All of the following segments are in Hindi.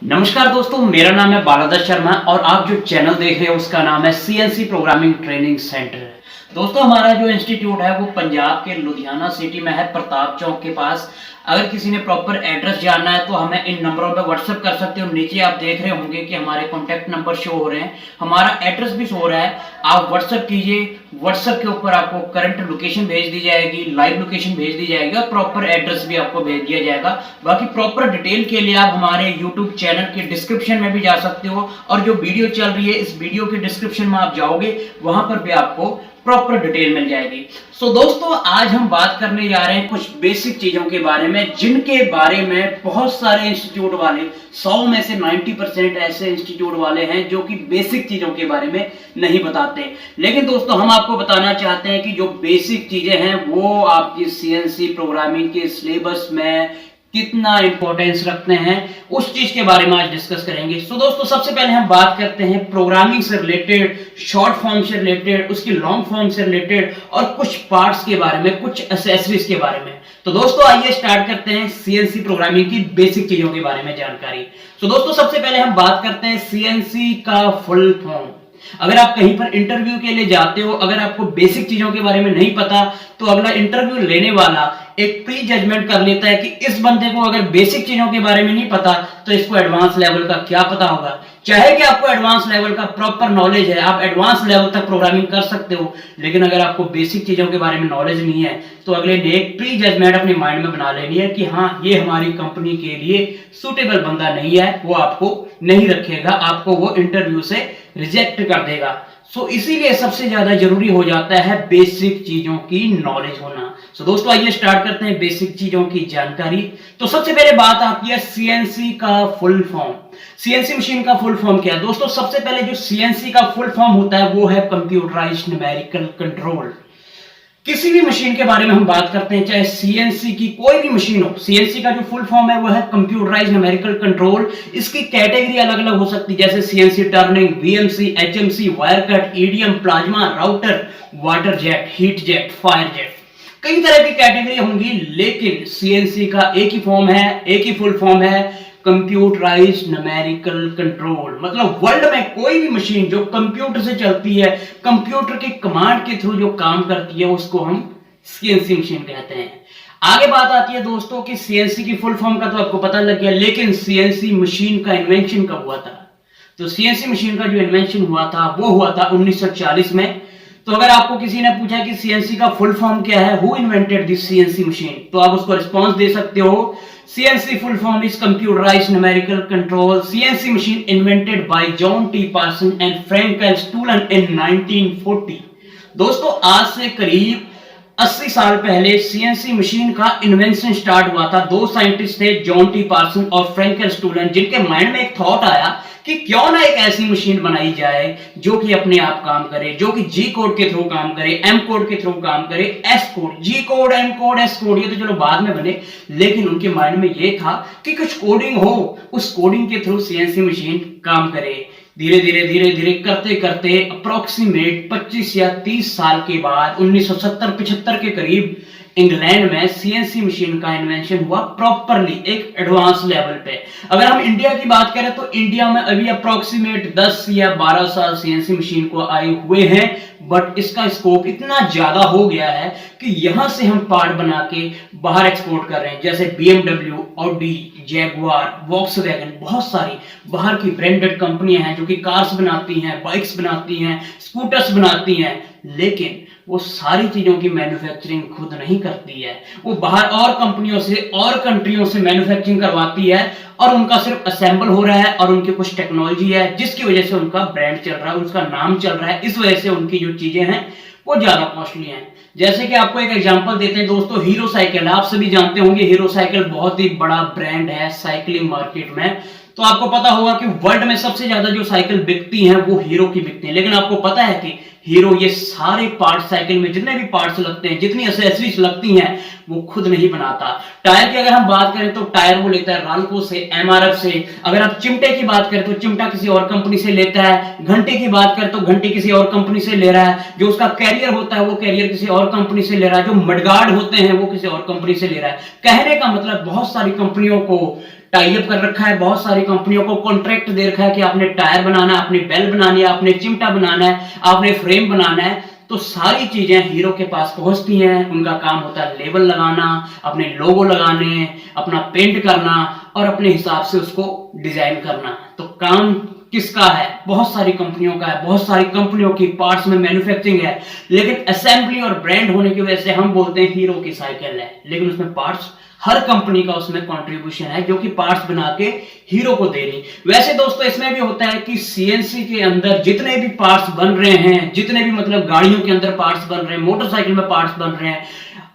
नमस्कार दोस्तों, मेरा नाम है बालादत्त शर्मा और आप जो चैनल देख रहे हैं उसका नाम है सीएनसी प्रोग्रामिंग ट्रेनिंग सेंटर। दोस्तों, हमारा जो इंस्टीट्यूट है वो पंजाब के लुधियाना सिटी में है, प्रताप चौक के पास। अगर किसी ने प्रॉपर एड्रेस जानना है तो हमें इन नंबरों पे व्हाट्सएप कर सकते हो। नीचे आप देख रहे होंगे कि हमारे कॉन्टैक्ट नंबर शो हो रहे हैं, हमारा एड्रेस भी शो हो रहा है। आप व्हाट्सएप कीजिए, व्हाट्सएप के ऊपर आपको करंट लोकेशन भेज दी जाएगी, लाइव लोकेशन भेज दी जाएगी और प्रॉपर एड्रेस भी आपको भेज दिया जाएगा। बाकी प्रॉपर डिटेल के लिए आप हमारे यूट्यूब चैनल के डिस्क्रिप्शन में भी जा सकते हो और जो वीडियो चल रही है इस वीडियो के डिस्क्रिप्शन में आप जाओगे, वहां पर भी आपको प्रॉपर डिटेल मिल जाएगी। सो दोस्तों, आज हम बात करने जा रहे हैं कुछ बेसिक चीजों के बारे में, जिनके बारे में बहुत सारे इंस्टीट्यूट वाले 100 में से 90% ऐसे इंस्टीट्यूट वाले हैं जो कि बेसिक चीजों के बारे में नहीं बताते। लेकिन दोस्तों, हम आपको बताना चाहते हैं कि जो बेसिक चीजें हैं वो आपकी सीएनसी प्रोग्रामिंग के सिलेबस में कितना इंपॉर्टेंस रखते हैं, उस चीज के बारे में आज डिस्कस करेंगे। सो दोस्तों, सबसे पहले हम बात करते हैं प्रोग्रामिंग से रिलेटेड, शॉर्ट फॉर्म से रिलेटेड, उसकी लॉन्ग फॉर्म से रिलेटेड और कुछ पार्ट्स के बारे में, कुछ एक्सेसरीज के बारे में। तो दोस्तों, आइए स्टार्ट करते हैं सीएनसी प्रोग्रामिंग की बेसिक चीजों के बारे में जानकारी। तो दोस्तों, सबसे पहले हम बात करते हैं सीएनसी का फुल फॉर्म। अगर आप कहीं पर इंटरव्यू के लिए जाते हो, अगर आपको बेसिक चीजों के बारे में नहीं पता, तो अगला इंटरव्यू लेने वाला एक प्री जजमेंट कर लेता है कि इस बंदे को अगर बेसिक चीजों के बारे में नहीं पता तो इसको एडवांस लेवल का क्या पता होगा। चाहे कि आपको एडवांस लेवल का प्रॉपर नॉलेज है, आप एडवांस लेवल तक प्रोग्रामिंग कर सकते हो, लेकिन अगर आपको बेसिक चीजों के बारे में नॉलेज नहीं है तो अगले ने एक प्री जजमेंट अपने माइंड में बना लेनी है कि हाँ, ये हमारी कंपनी के लिए सुटेबल बंदा नहीं है, वो आपको नहीं रखेगा, आपको वो इंटरव्यू से रिजेक्ट कर देगा। सो इसीलिए सबसे ज्यादा जरूरी हो जाता है बेसिक चीजों की नॉलेज होना। सो दोस्तों, आइए स्टार्ट करते हैं बेसिक चीजों की जानकारी। तो सबसे पहले बात आती है सीएनसी का फुल फॉर्म। सीएनसी मशीन का फुल फॉर्म क्या है दोस्तों? सबसे पहले जो सीएनसी का फुल फॉर्म होता है वो है कंप्यूटराइज्ड न्यूमेरिकल कंट्रोल। किसी भी मशीन के बारे में हम बात करते हैं, चाहे सीएनसी की कोई भी मशीन हो, सीएनसी का जो फुल फॉर्म है वो है कंप्यूटराइज्ड न्यूमेरिकल कंट्रोल। इसकी कैटेगरी अलग अलग हो सकती है, जैसे CNC turning, VMC, HMC, wire cut, EDM, plasma, router, water jet, heat jet, fire jet, कई तरह की कैटेगरी होंगी। लेकिन सीएनसी का एक ही फॉर्म है, एक ही फुल फॉर्म है, कंप्यूटराइज्ड न्यूमेरिकल कंट्रोल। मतलब वर्ल्ड में कोई भी मशीन जो कंप्यूटर से चलती है, कंप्यूटर की कमांड के थ्रू जो काम करती है, उसको हम सीएनसी मशीन कहते हैं। आगे बात आती है दोस्तों कि सीएनसी की फुल फॉर्म का तो आपको पता लग गया, लेकिन सीएनसी मशीन का इन्वेंशन कब हुआ था? तो सीएनसी मशीन का जो इन्वेंशन हुआ था वो हुआ था 1940 में। तो अगर आपको किसी ने पूछा कि सीएनसी का फुल फॉर्म क्या है, who invented this CNC machine, तो आप उसको रिस्पॉन्स दे सकते हो, CNC full form is computerized numerical control CNC machine invented by John T. Parsons and Frank L. Stullen in 1940। दोस्तों, आज से करीब 80 साल पहले सीएनसी मशीन का इन्वेंशन स्टार्ट हुआ था। दो साइंटिस्ट थे, जॉन टी पार्सन और फ्रैंक एल स्टूलन, जिनके माइंड में एक थॉट आया कि क्यों ना एक ऐसी मशीन बनाई जाए जो कि अपने आप काम करे, जो कि जी कोड के थ्रू काम करे, एम कोड के थ्रू काम करे, S code, G code, M code, S code, ये तो चलो बाद में बने, लेकिन उनके माइंड में ये था कि कुछ कोडिंग हो, उस कोडिंग के थ्रू सीएनसी मशीन काम करे। धीरे धीरे करते करते अप्रोक्सीमेट 25 या 30 साल के बाद 1970-75 के करीब इंग्लैंड में सीएनसी मशीन का इन्वेंशन हुआ प्रॉपरली, एक एडवांस लेवल पे। अगर हम इंडिया की बात करें तो इंडिया में अभी अप्रोक्सीमेट 10 या 12 साल सीएनसी मशीन को आए हुए हैं, बट इसका स्कोप इतना ज्यादा हो गया है कि यहां से हम पार्ट बना के बाहर एक्सपोर्ट कर रहे हैं, जैसे बीएमडब्ल्यू, ऑडी, जैगुआर, वॉक्सवैगन, बहुत सारी बाहर की ब्रांडेड कंपनियां हैं जो कि कार्स बनाती हैं, बाइक्स बनाती हैं, स्कूटर्स बनाती हैं, लेकिन वो सारी चीजों की मैन्युफैक्चरिंग खुद नहीं करती है, वो बाहर और कंपनियों से और कंट्रियों से मैन्युफैक्चरिंग करवाती है और उनका सिर्फ असेंबल हो रहा है और उनकी कुछ टेक्नोलॉजी है जिसकी वजह से उनका ब्रांड चल रहा है, उसका नाम चल रहा है, इस वजह से उनकी जो चीजें हैं वो ज्यादा कॉस्टली हैं। जैसे कि आपको एक एग्जांपल देते हैं दोस्तों, हीरो साइकिल, आप सभी जानते होंगे हीरो साइकिल बहुत ही बड़ा ब्रांड है साइकिलिंग मार्केट में। तो आपको पता होगा कि वर्ल्ड में सबसे ज्यादा जो साइकिल बिकती हैं वो हीरो की बिकती हैं, लेकिन आपको पता है कि हीरो ये सारे पार्ट, साइकिल में जितने भी पार्ट्स लगते हैं, जितनी एक्सेसरीज लगती हैं, वो खुद नहीं बनाता। टायर की अगर हम बात करें तो टायर वो लेता है राल्को से, एमआरएफ से। अगर आप चिमटे की बात करें तो चिमटा किसी और कंपनी से लेता है, घंटे की बात करें तो घंटे किसी और कंपनी से ले रहा है, जो उसका कैरियर होता है वो कैरियर किसी और कंपनी से ले रहा है, जो मडगार्ड होते हैं वो किसी और कंपनी से ले रहा है। कहने का मतलब बहुत सारी कंपनियों को टाई अप कर रखा है, बहुत सारी कंपनियों को कॉन्ट्रैक्ट दे रखा है कि आपने टायर बनाना है, आपने बेल बनानी है, आपने चिमटा बनाना है, आपने फ्रेम बनाना है। तो सारी चीजें हीरो के पास पहुंचती हैं। उनका काम होता है लेबल लगाना, अपने लोगो लगाने, अपना पेंट करना और अपने हिसाब से उसको डिजाइन करना। तो काम किसका है? बहुत सारी कंपनियों का है, बहुत सारी कंपनियों की पार्ट्स में मैन्युफैक्चरिंग है, लेकिन असेंबली और ब्रांड होने की वजह से हम बोलते हैं हीरो की साइकिल है, लेकिन उसमें पार्ट्स हर कंपनी का उसमें कंट्रीब्यूशन है जो कि पार्ट्स बना के हीरो को दे रही। वैसे दोस्तों इसमें भी होता है कि सीएनसी के अंदर जितने भी पार्ट्स बन रहे हैं, जितने भी मतलब गाड़ियों के अंदर पार्ट्स बन रहे हैं, मोटरसाइकिल में पार्ट्स बन रहे हैं,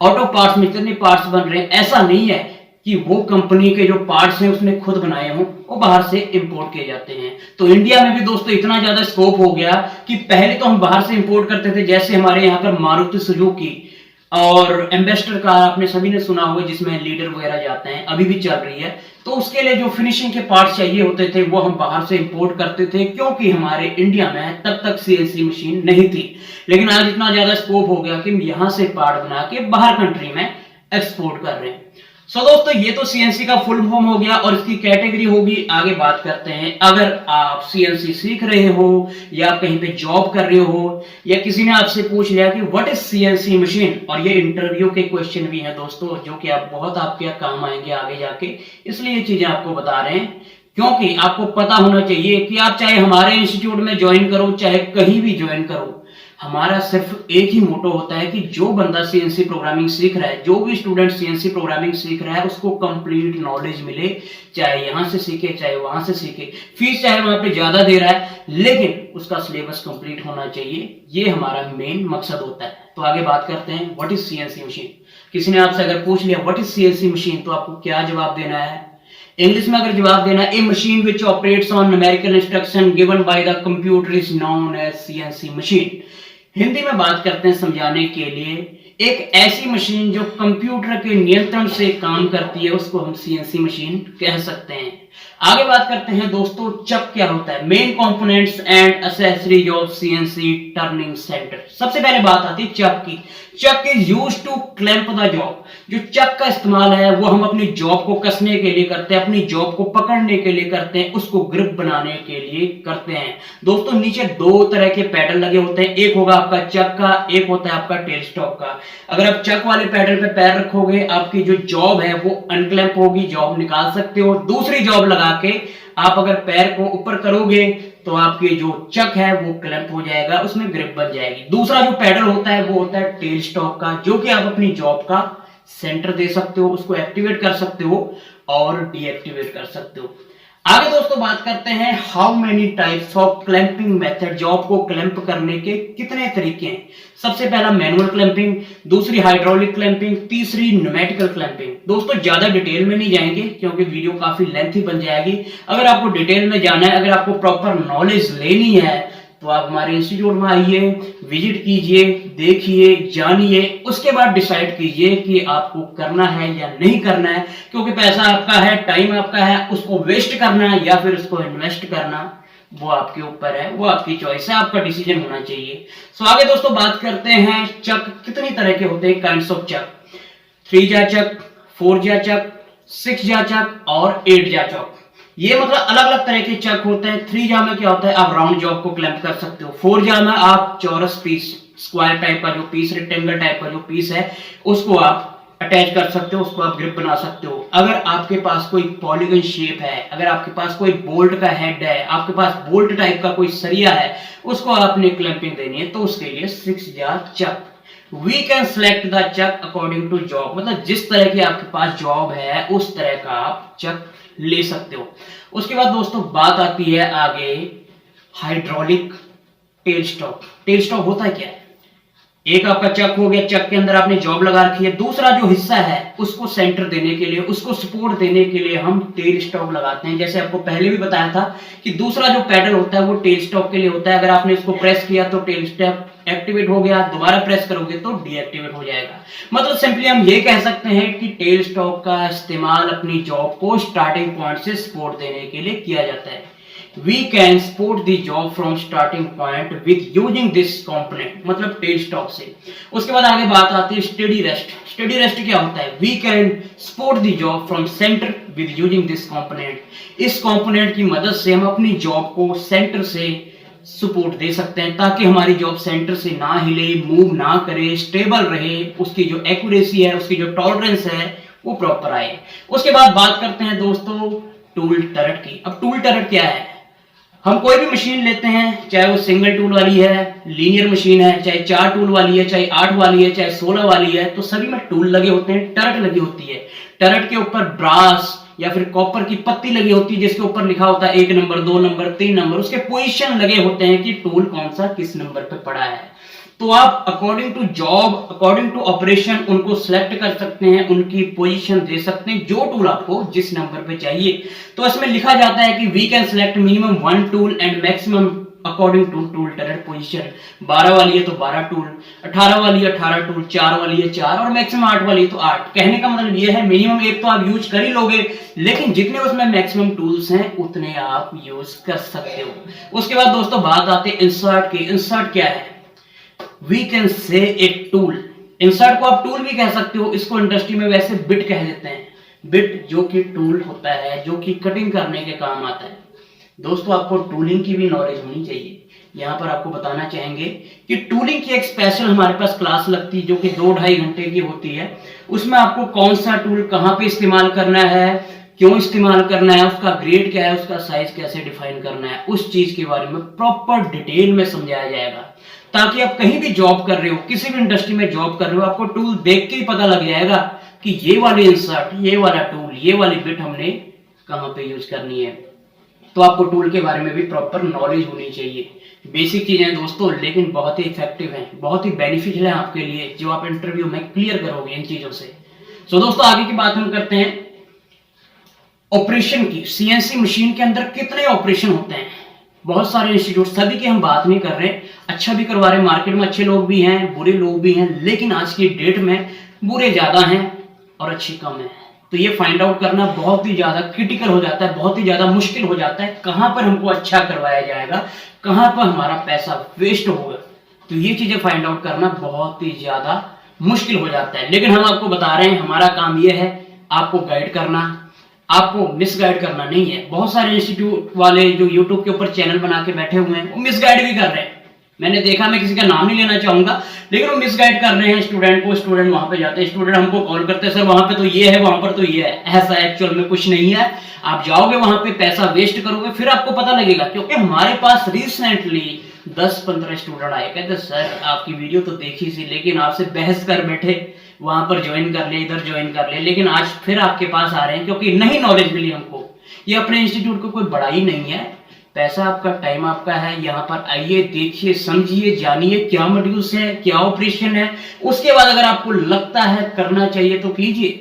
ऑटो पार्ट्स में जितने पार्ट्स बन रहे हैं, ऐसा नहीं है कि वो कंपनी के जो पार्ट्स हैं उसने खुद बनाए हों, वो बाहर से इंपोर्ट किए जाते हैं। तो इंडिया में भी दोस्तों इतना ज्यादा स्कोप हो गया कि पहले तो हम बाहर से इंपोर्ट करते थे, जैसे हमारे यहाँ पर मारुति सुजुकी और एम्बेसडर कार आपने सभी ने सुना होगा, जिसमें लीडर वगैरह जाते हैं, अभी भी चल रही है। तो उसके लिए जो फिनिशिंग के पार्ट्स चाहिए होते थे वो हम बाहर से इंपोर्ट करते थे, क्योंकि हमारे इंडिया में तब तक सीएनसी मशीन नहीं थी। लेकिन आज इतना ज्यादा स्कोप हो गया कि हम यहाँ से पार्ट बना के बाहर कंट्री में एक्सपोर्ट कर रहे हैं। सो दोस्तों ये तो सीएनसी का फुल फॉर्म हो गया और इसकी कैटेगरी होगी। आगे बात करते हैं, अगर आप सीएनसी सीख रहे हो या आप कहीं पे जॉब कर रहे हो या किसी ने आपसे पूछ लिया कि व्हाट इज सीएनसी मशीन, और ये इंटरव्यू के क्वेश्चन भी हैं दोस्तों, जो कि आप बहुत आपके काम आएंगे आगे जाके, इसलिए ये चीजें आपको बता रहे हैं, क्योंकि आपको पता होना चाहिए कि आप चाहे हमारे इंस्टीट्यूट में ज्वाइन करो चाहे कहीं भी ज्वाइन करो, हमारा सिर्फ एक ही मोटो होता है कि जो बंदा सीएनसी प्रोग्रामिंग सीख रहा है, जो भी स्टूडेंट सीएनसी प्रोग्रामिंग सीख रहा है, उसको कंप्लीट नॉलेज मिले, चाहे यहां से सीखे चाहे वहां से सीखे, फीस चाहे वहां पे ज्यादा दे रहा है, लेकिन उसका सिलेबस कंप्लीट होना चाहिए। ये हमारा मेन मकसद होता है। तो आगे बात करते हैं, व्हाट इज सीएनसी मशीन। किसी ने आपसे अगर पूछ लिया व्हाट इज सीएनसी मशीन, तो आपको क्या जवाब देना है? इंग्लिश में अगर जवाब देना है, a machine which operates on numerical instruction given by the computer is known as CNC machine. Hindi में बात करते हैं समझाने के लिए, एक ऐसी मशीन जो कंप्यूटर के नियंत्रण से काम करती है उसको हम सीएनसी मशीन कह सकते हैं। आगे बात करते हैं दोस्तों, चक क्या होता है, main components and accessories of CNC turning centre. सबसे पहले बात आती है चक की। Chuck is used to clamp the job. जो चक का इस्तेमाल है वो हम अपनी जॉब को कसने के लिए करते हैं, अपनी जॉब को पकड़ने के लिए करते हैं, उसको ग्रिप बनाने के लिए करते हैं। दोस्तों नीचे दो तरह के पैडल लगे होते हैं, एक होगा आपका चक का, एक होता है आपका टेल स्टॉक का। अगर आप चक वाले पैडल पे पैर रखोगे, आपकी जो जॉब है वो अनक्लैंप होगी, जॉब निकाल सकते हो। दूसरी जॉब लगा के आप अगर पैर को ऊपर करोगे तो आपके जो चक है वो क्लैंप हो जाएगा, उसमें ग्रिप बन जाएगी। दूसरा जो पैडल होता है वो होता है टेल स्टॉक का, जो कि आप अपनी जॉब का सेंटर दे सकते हो, उसको एक्टिवेट कर सकते हो और डीएक्टिवेट कर सकते हो। आगे दोस्तों बात करते हैं, how many types of clamping method. Job को क्लैंप करने के कितने तरीके हैं? सबसे पहला मैनुअल क्लैंपिंग, दूसरी हाइड्रोलिक क्लैंपिंग, तीसरी न्यूमेटिकल क्लैंपिंग। दोस्तों ज्यादा डिटेल में नहीं जाएंगे क्योंकि वीडियो काफी लेंथी बन जाएगी। अगर आपको डिटेल में जाना है, अगर आपको प्रॉपर नॉलेज लेनी है, तो आप हमारे इंस्टीट्यूट में आइए, विजिट कीजिए, देखिए, जानिए, उसके बाद डिसाइड कीजिए कि आपको करना है या नहीं करना है, क्योंकि पैसा आपका है, टाइम आपका है, उसको वेस्ट करना है या फिर उसको इन्वेस्ट करना, वो आपके ऊपर है, वो आपकी चॉइस है, आपका डिसीजन होना चाहिए। सो आगे दोस्तों बात करते हैं, चक कितनी तरह के होते हैं, काइंड्स ऑफ चक। 3 जा चक, 4 जा चक, 6 जा चक और 8 जा चक। ये मतलब अलग अलग तरह के चक होते हैं। 3 जा में क्या होता है, आप राउंड जॉब को क्लैंप कर सकते हो। 4 जा में आप चौरस पीस, स्क्वायर टाइप का जो पीस, रेक्टेंगल टाइप का जो पीस है, उसको आप अटैच कर सकते हो, उसको आप ग्रिप बना सकते हो। अगर आपके पास कोई पॉलीगन शेप है, अगर आपके पास कोई बोल्ट का हेड है, आपके पास बोल्ट टाइप का कोई सरिया है, उसको आपने क्लैंपिंग देनी है, तो उसके लिए 6 जा चक। We can select the chuck according to job, मतलब जिस तरह की आपके पास जॉब है उस तरह का आप चक ले सकते हो। उसके बाद दोस्तों बात आती है आगे hydraulic tell stock. Tell stock होता है क्या है? एक आपका चक हो गया, चक के अंदर आपने जॉब लगा रखी है, दूसरा जो हिस्सा है उसको सेंटर देने के लिए, उसको सपोर्ट देने के लिए हम टेल स्टॉक लगाते हैं। जैसे आपको पहले भी बताया था कि दूसरा जो पैडल होता है वो टेल स्टॉक के लिए होता है। अगर आपने इसको प्रेस किया तो टेल स्टॉक एक्टिवेट हो गया, दोबारा प्रेस करोगे तो डीएक्टिवेट हो जाएगा। मतलब सिंपली हम ये कह सकते हैं कि टेल स्टॉक का इस्तेमाल अपनी जॉब को स्टार्टिंग पॉइंट से सपोर्ट देने के लिए किया जाता है। We can support the job from starting point with using this component, मतलब टेल स्टॉप से। उसके बाद आगे बात आती है स्टडी रेस्ट। स्टडी रेस्ट क्या होता है? We can support the job from center with using this component. इस कंपोनेंट की मदद से हम अपनी जॉब को सेंटर से सपोर्ट दे सकते हैं ताकि हमारी जॉब सेंटर से ना हिले, मूव ना करे, स्टेबल रहे, उसकी जो एक्यूरेसी है, उसकी जो टॉलरेंस है वो प्रॉपर आए। उसके बाद बात करते हैं दोस्तों टूल टरट की। अब टूल टरट क्या है? हम कोई भी मशीन लेते हैं, चाहे वो सिंगल टूल वाली है, लीनियर मशीन है, चाहे 4 टूल वाली है, चाहे 8 वाली है, चाहे 16 वाली है, तो सभी में टूल लगे होते हैं, टरट लगी होती है। टरट के ऊपर ब्रास या फिर कॉपर की पत्ती लगी होती है जिसके ऊपर लिखा होता है 1 नंबर, 2 नंबर, 3 नंबर, उसके पोजीशन लगे होते हैं कि टूल कौन सा किस नंबर पे पड़ा है। तो आप according to job, according to operation उनको सिलेक्ट कर सकते हैं, उनकी पोजीशन दे सकते हैं, जो टूल आपको जिस नंबर पे चाहिए। तो इसमें लिखा जाता है कि we can select minimum 1 tool and maximum according to tool turret position. 12 वाली है तो 12 टूल, 18 वाली है 18 टूल, 4 वाली है 4 और मैक्सिमम 8 वाली है तो 8। कहने का मतलब ये है मिनिमम एक तो आप यूज कर ही लोगे, लेकिन जितने उसमें मैक्सिमम टूल्स हैं उतने आप यूज कर सकते हो। उसके बाद दोस्तों बात आती है इंसर्ट की। इंसर्ट क्या है? We can say a tool. Insert को आप टूल भी कह सकते हो, इसको इंडस्ट्री में वैसे बिट कह देते हैं। बिट जो कि टूल होता है, जो कि कटिंग करने के काम आता है। दोस्तों आपको टूलिंग की भी नॉलेज होनी चाहिए। यहाँ पर आपको बताना चाहेंगे कि टूलिंग की एक स्पेशल हमारे पास क्लास लगती है जो कि 2-2.5 घंटे की होती है। उसमें आपको कौन सा टूल कहाँ पे इस्तेमाल करना है, क्यों इस्तेमाल करना है, उसका ग्रेड क्या है, उसका साइज कैसे डिफाइन करना है, उस चीज के बारे में प्रॉपर डिटेल में समझाया जाएगा, ताकि आप कहीं भी जॉब कर रहे हो, किसी भी इंडस्ट्री में जॉब कर रहे हो, आपको टूल देख के ही पता लग जाएगा कि ये वाली इंसर्ट, ये वाला टूल, ये वाली बिट हमने कहाँ पे यूज करनी है। तो आपको टूल के बारे में भी प्रॉपर नॉलेज होनी चाहिए। बेसिक चीजें दोस्तों, लेकिन बहुत ही इफेक्टिव हैं, बहुत ही बेनिफिशियल है आपके लिए, जो आप इंटरव्यू में क्लियर करोगे इन चीजों से। सो दोस्तों आगे की बात हम करते हैं ऑपरेशन की। सीएनसी मशीन के अंदर कितने ऑपरेशन होते हैं? बहुत सारे इंस्टीट्यूट, सभी की हम बात नहीं कर रहे, अच्छा भी करवा रहे, मार्केट में अच्छे लोग भी हैं, बुरे लोग भी हैं, लेकिन आज की डेट में बुरे ज्यादा हैं और अच्छे कम हैं। तो ये फाइंड आउट करना बहुत ही ज्यादा क्रिटिकल हो जाता है, बहुत ही ज्यादा मुश्किल हो जाता है, कहां पर हमको अच्छा करवाया जाएगा, कहां पर हमारा पैसा वेस्ट होगा। तो ये चीजें फाइंड आउट करना बहुत ही ज्यादा मुश्किल हो जाता है। लेकिन हम आपको बता रहे हैं, हमारा काम यह है आपको गाइड करना, आपको मिसगाइड करना नहीं है। बहुत सारे इंस्टीट्यूट वाले जो यूट्यूब के ऊपर चैनल बना के बैठे हुए हैं वो मिसगाइड भी कर रहे हैं। मैंने देखा, मैं किसी का नाम नहीं लेना चाहूंगा, लेकिन वो मिसगाइड कर रहे हैं स्टूडेंट को। स्टूडेंट वहां पे जाते हैं, स्टूडेंट हमको कॉल करते हैं, सर वहां पे तो ये है, वहां पर तो ये है। ऐसा एक्चुअल में कुछ नहीं है। आप जाओगे वहां पे, पैसा वेस्ट करोगे, फिर आपको पता लगेगा। क्योंकि हमारे पास रिसेंटली 10-15 स्टूडेंट आए, कहते सर आपकी वीडियो तो देखी सी, लेकिन आपसे बहस कर बैठे, वहां पर ज्वाइन कर ले, इधर ज्वाइन कर ले, लेकिन आज फिर आपके पास आ रहे हैं क्योंकि नई नॉलेज मिली हमको। ये अपने इंस्टीट्यूट को कोई बड़ाई नहीं है, पैसा आपका, टाइम आपका है। यहाँ पर आइए, देखिए, समझिए, जानिए क्या मॉड्यूल्स है, क्या ऑपरेशन है। उसके बाद अगर आपको लगता है करना चाहिए तो कीजिए,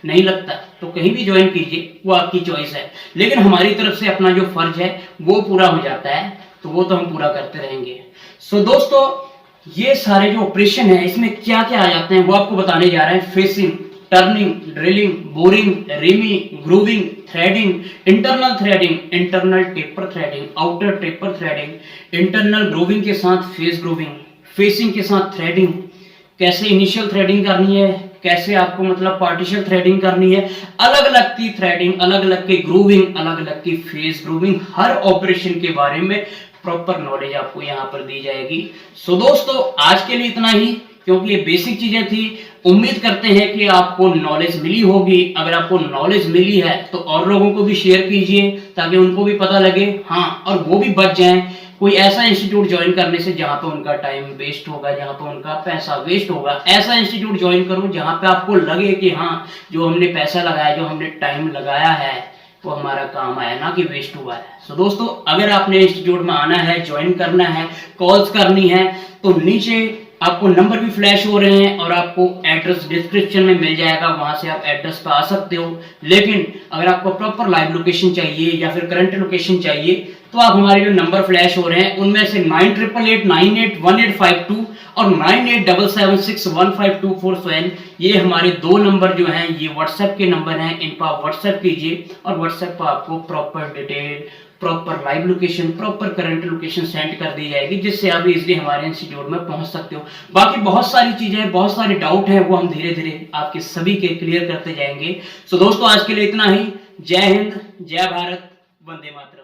नहीं लगता तो कहीं भी ज्वाइन कीजिए, वो आपकी चॉइस है। लेकिन हमारी तरफ से अपना जो फर्ज है वो पूरा हो जाता है, तो वो तो हम पूरा करते रहेंगे। सो दोस्तों ये सारे जो ऑपरेशन है इसमें क्या क्या आ जाते हैं वो आपको बताने जा रहे हैं। Facing, turning, drilling, boring, reaming, grooving, threading, internal threading, internal taper threading, outer taper threading, internal grooving के साथ फेस ग्रूविंग, फेसिंग के साथ थ्रेडिंग, कैसे इनिशियल थ्रेडिंग करनी है, कैसे आपको मतलब पार्टिशियल थ्रेडिंग करनी है, अलग अलग की थ्रेडिंग, अलग अलग की ग्रूविंग, अलग अलग की फेस ग्रूविंग, हर ऑपरेशन के बारे में प्रॉपर नॉलेज आपको यहाँ पर दी जाएगी। सो दोस्तों आज के लिए इतना ही, क्योंकि ये बेसिक चीजें थी। उम्मीद करते हैं कि आपको नॉलेज मिली होगी। अगर आपको नॉलेज मिली है तो और लोगों को भी शेयर कीजिए ताकि उनको भी पता लगे, हाँ, और वो भी बच जाएं कोई ऐसा इंस्टीट्यूट ज्वाइन करने से जहां पे उनका टाइम वेस्ट होगा, जहां पे उनका पैसा वेस्ट होगा। ऐसा इंस्टीट्यूट ज्वाइन करो जहां पे आपको लगे कि हाँ, जो हमने पैसा लगाया, जो हमने टाइम लगाया है वो हमारा काम आया, ना कि वेस्ट हुआ है। सो दोस्तों अगर आपने इंस्टीट्यूट में आना है, ज्वाइन करना है, कॉल्स करनी है, तो नीचे आपको नंबर भी फ्लैश हो रहे हैं और आपको एड्रेस डिस्क्रिप्शन में मिल जाएगा, वहां से आप एड्रेस पे आ सकते हो। लेकिन अगर आपको प्रॉपर लाइव लोकेशन चाहिए या फिर करंट लोकेशन चाहिए तो आप हमारे जो नंबर फ्लैश हो रहे हैं उनमें से 9888981852 और 9877615247 ये हमारे 2 नंबर जो हैं ये व्हाट्सएप के नंबर हैं। इन पर आप व्हाट्सएप कीजिए और व्हाट्सएप पर आपको proper detail, proper live location, proper current location send कर दी जाएगी, जिससे आप इजीली हमारे इंस्टीट्यूट में पहुंच सकते हो। बाकी बहुत सारी चीजें, बहुत सारे डाउट हैं, वो हम धीरे धीरे आपके सभी के क्लियर करते जाएंगे। सो दोस्तों आज के लिए इतना ही। जय हिंद, जय भारत, वंदे मातरम।